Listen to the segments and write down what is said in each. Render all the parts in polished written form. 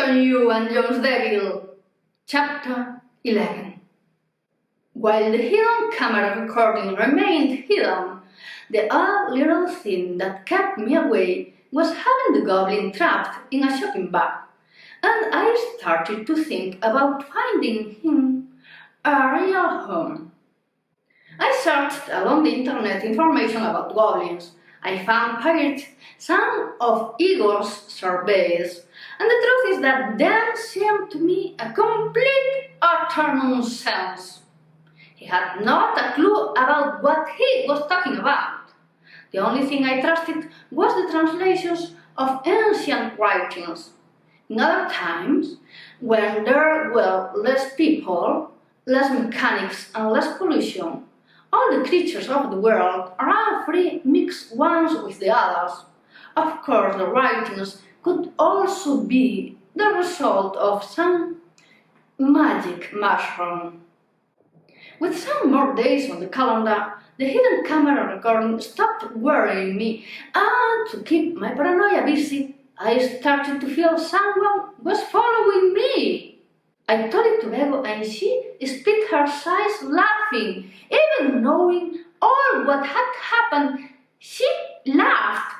on you and John's Devil. Chapter 11. While the hidden camera recording remained hidden, the only little thing that kept me away was having the goblin trapped in a shopping bag, and I started to think about finding him a real home. I searched along the internet information about goblins. I found pirates some of Igor's surveys, and the truth is that them seemed to me a complete utter nonsense. He had not a clue about what he was talking about. The only thing I trusted was the translations of ancient writings. In other times, when there were less people, less mechanics and less pollution, all the creatures of the world around free mixed ones with the others. Of course, the writings could also be the result of some magic mushroom. With some more days on the calendar, the hidden camera recording stopped worrying me, and to keep my paranoia busy, I started to feel someone was following me. I told it to Bego, and she spit her sighs laughing. Even knowing all what had happened, she laughed.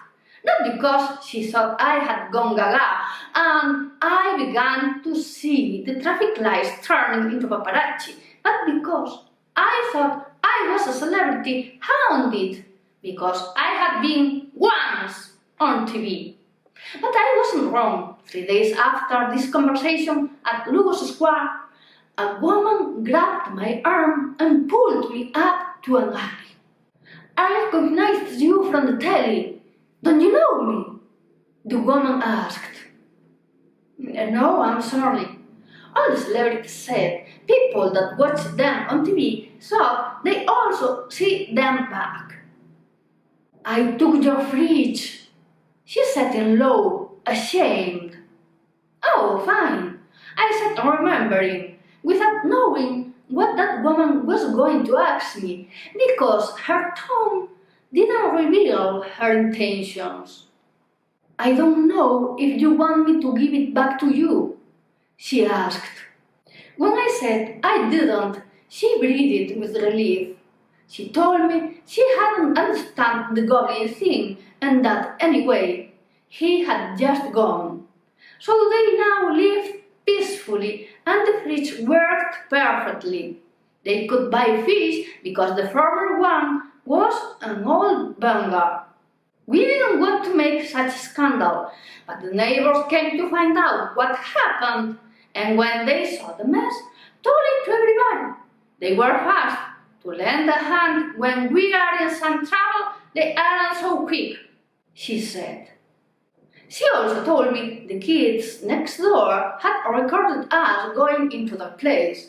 Not because she thought I had gone gaga, and I began to see the traffic lights turning into paparazzi, but because I thought I was a celebrity hounded, because I had been once on TV. But I wasn't wrong. 3 days after this conversation at Lugo Square, a woman grabbed my arm and pulled me up to an alley. "I recognized you from the telly. Don't you know me?" the woman asked. "No, I'm sorry." All the celebrities said people that watched them on TV thought they also see them back. "I took your fridge," she said in low, ashamed. "Oh, fine," I said, remembering, without knowing what that woman was going to ask me, because her tone didn't reveal her intentions. "I don't know if you want me to give it back to you," she asked. When I said I didn't, she breathed with relief. She told me she hadn't understood the goblin thing, and that anyway, he had just gone. So they now lived peacefully, and the fridge worked perfectly. They could buy fish because the former one was an old bunga. We didn't want to make such a scandal, but the neighbors came to find out what happened, and when they saw the mess, told it to everybody. They were fast to lend a hand when we are in some trouble. They aren't so quick, she said. She also told me the kids next door had recorded us going into the place,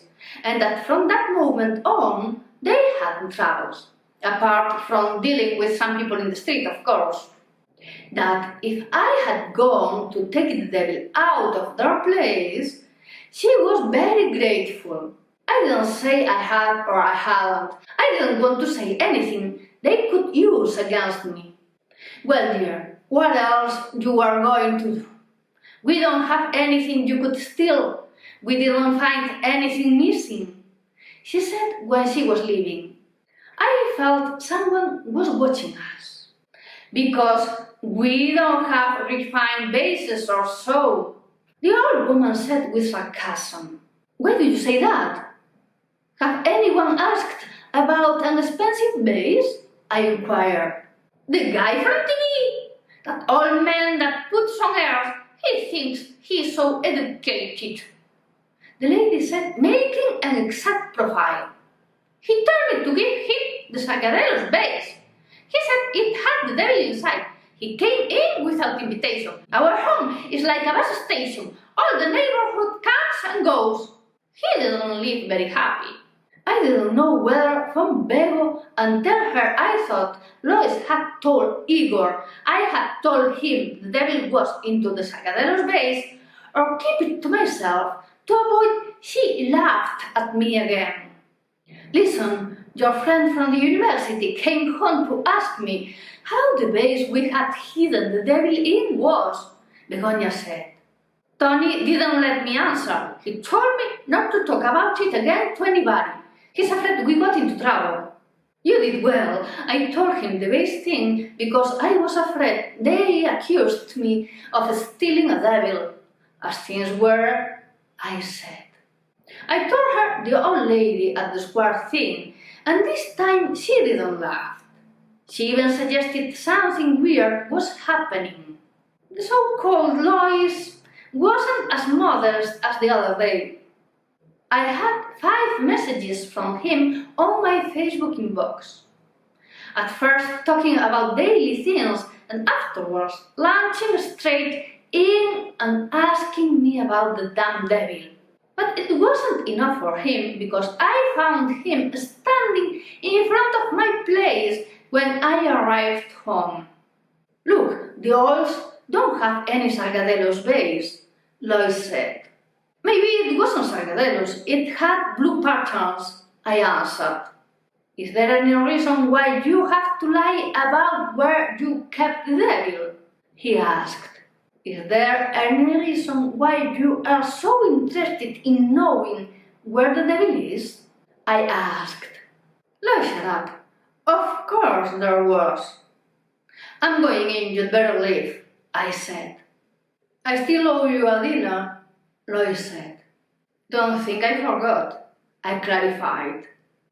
and that from that moment on, they hadn't troubles, apart from dealing with some people in the street, of course. That if I had gone to take the devil out of their place, she was very grateful. I didn't say I had or I hadn't. I didn't want to say anything they could use against me. "Well, dear, what else you are going to do? We don't have anything you could steal. We didn't find anything missing," she said when she was leaving. I felt someone was watching us. "Because we don't have refined bases or so," the old woman said with sarcasm. "Why do you say that? Have anyone asked about an expensive base?" I inquired. "The guy from TV, that old man that puts on airs, he thinks he's so educated," the lady said, making an exact profile. "He told me to give him the Sagarelos base. He said it had the devil inside. He came in without invitation. Our home is like a bus station. All the neighborhood comes and goes." He didn't live very happy. I didn't know whether from Bego and tell her I thought Lois had told Igor I had told him the devil was into the Sagaderos base, or keep it to myself to avoid she laughed at me again. "Listen, your friend from the university came home to ask me how the base we had hidden the devil in was," Begonia said. Tony didn't let me answer. He told me not to talk about it again to anybody. He's afraid we got into trouble. You did well. I told him the best thing because I was afraid they accused me of stealing a devil. As things were, I said. I told her the old lady at the square thing, and this time she didn't laugh. She even suggested something weird was happening. The so-called Lois wasn't as modest as the other day. I had 5 messages from him on my Facebook inbox. At first talking about daily things and afterwards launching straight in and asking me about the damn devil. But it wasn't enough for him because I found him standing in front of my place when I arrived home. Look, the olds don't have any Sargadelos base, Lois said. Maybe it wasn't Sargadelos, it had blue patterns, I answered. Is there any reason why you have to lie about where you kept the devil? He asked. Is there any reason why you are so interested in knowing where the devil is? I asked. Lois, shut up. Of course there was. I'm going in, you'd better leave, I said. I still owe you a dinner, Lois said. Don't think I forgot, I clarified.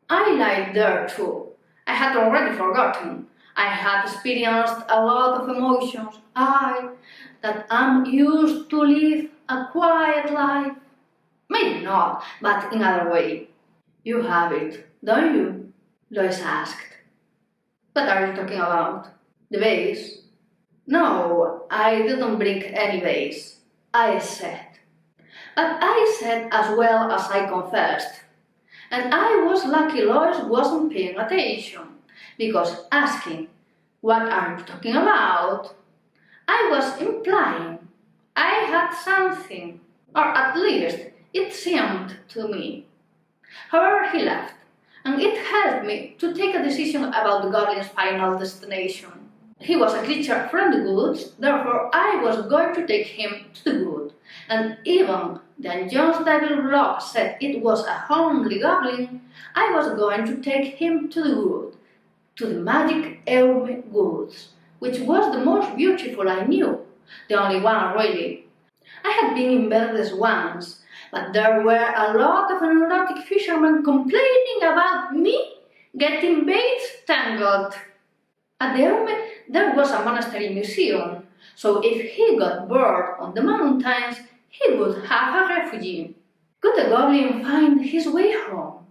I lied there too. I had already forgotten. I had experienced a lot of emotions. That I'm used to live a quiet life. Maybe not, but in other way. You have it, don't you? Lois asked. What are you talking about? The vase? No, I didn't bring any vase, I said. But I said as well as I confessed. And I was lucky Lois wasn't paying attention, because asking, what are you talking about? I was implying I had something, or at least it seemed to me. However, he left, and it helped me to take a decision about the goblin's final destination. He was a creature from the woods, therefore I was going to take him to the wood, and even then John's devil block said it was a homely goblin, I was going to take him to the wood, to the magic Eume woods, which was the most beautiful I knew, the only one really. I had been in Verdes once, but there were a lot of neurotic fishermen complaining about me getting baits tangled. At the Eume there was a monastery museum, so if he got bored on the mountains, he would have a refugee. Could the goblin find his way home?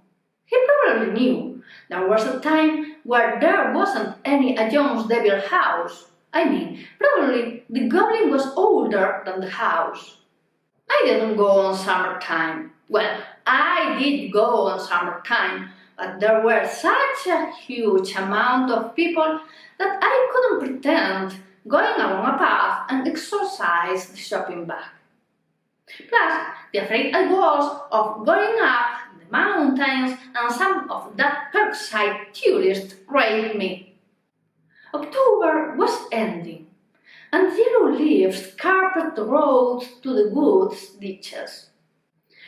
He probably knew. There was a time where there wasn't any a Jones devil house. Probably the goblin was older than the house. I didn't go on summertime. Well, I did go on summertime, but there were such a huge amount of people that I couldn't pretend going along a path and exercise the shopping bag. Plus, the afraid I was of going up the mountains and some of that Parkside tourists raped me. October was ending, and yellow leaves carpeted the roads to the woods ditches.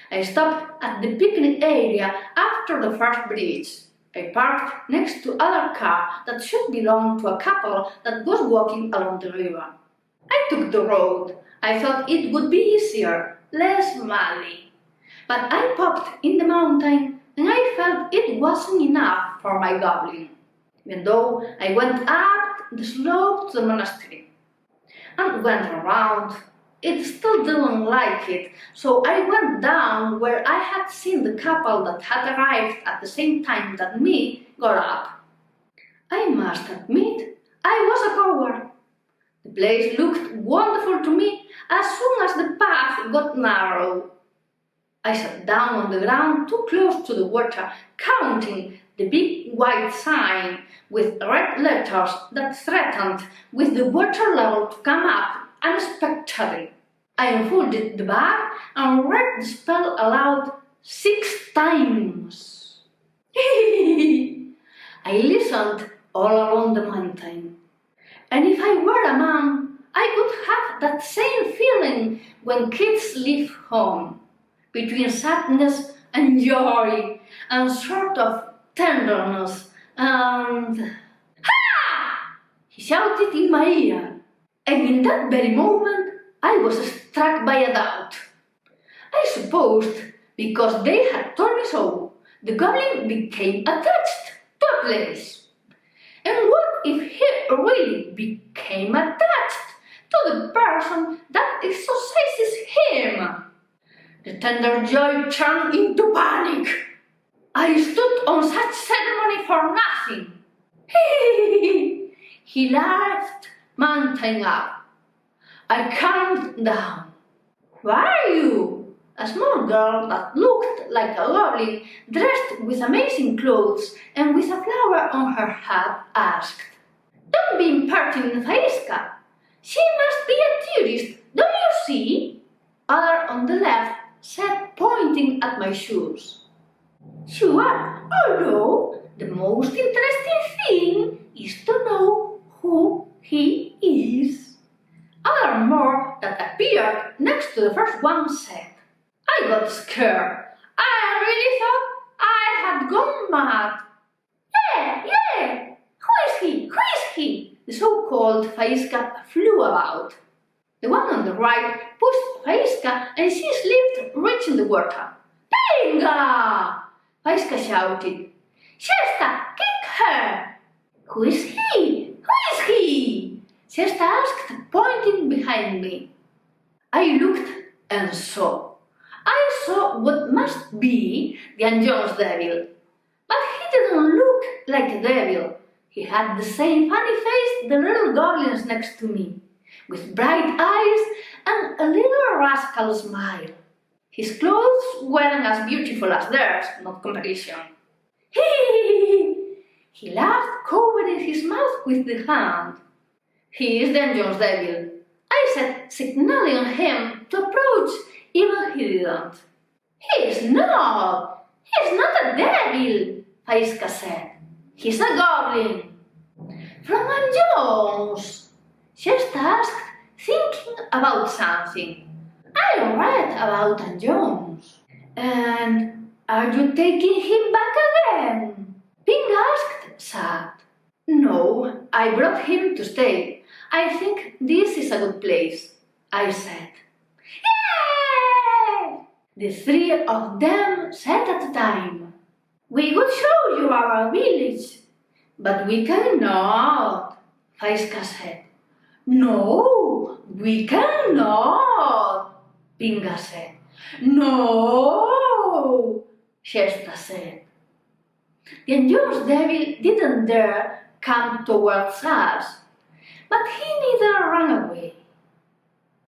I stopped at the picnic area after the first bridge. I parked next to another car that should belong to a couple that was walking along the river. I took the road. I thought it would be easier, less muddy. But I popped in the mountain and I felt it wasn't enough for my goblin, even though I went up the slope to the monastery and went around. It still didn't like it, so I went down where I had seen the couple that had arrived at the same time that me got up. I must admit, I was a coward. The place looked wonderful to me as soon as the path got narrow. I sat down on the ground too close to the water, counting the big white sign with red letters that threatened with the water level to come up unexpectedly. I unfolded the bag and read the spell aloud 6 times. I listened all along the mountain. And if I were a man, I could have that same feeling when kids leave home, between sadness and joy, and sort of tenderness, and... Ha! He shouted in my ear, and in that very moment I was struck by a doubt. I supposed, because they had told me so, the goblin became attached to a place. And what if he really became attached to the person that exorcises him? The tender joy turned into panic. I stood on such ceremony for nothing. He laughed, mounting up. I calmed down. Who are you? A small girl that looked like a goblin, dressed with amazing clothes and with a flower on her hat, asked. Don't be impertinent, Faiska. She must be a tourist, don't you see? Other on the left said, pointing at my shoes. Sure, although the most interesting thing is to know who he is. Other more that appeared next to the first one said, I got scared. I really thought I had gone mad. Yeah. Who is he? The so-called Faiska flew about. The one on the right pushed Faiska and she slipped, reaching the water. Pinga! Faiska shouted. Shesta, kick her! Who is he? Shesta asked, pointing behind me. I looked and saw. I saw what must be the Jones devil. But he didn't look like a devil. He had the same funny face the little goblins next to me, with bright eyes and a little rascal smile. His clothes weren't as beautiful as theirs, not comparison. He laughed, covering his mouth with the hand. He is the Jones devil, I said, signaling him to approach, even he didn't. He's not a devil, Faiska said. He's a goblin. From Jones, Shesta asked, thinking about something. I read about Jones. And are you taking him back again? Ping asked, sad. No, I brought him to stay. I think this is a good place, I said. Yay! The three of them said at a time. We could show you our village. But we cannot, Faiska said. No, we cannot, Pinga said. No, Shesta said. The Jones devil didn't dare come towards us, but he neither ran away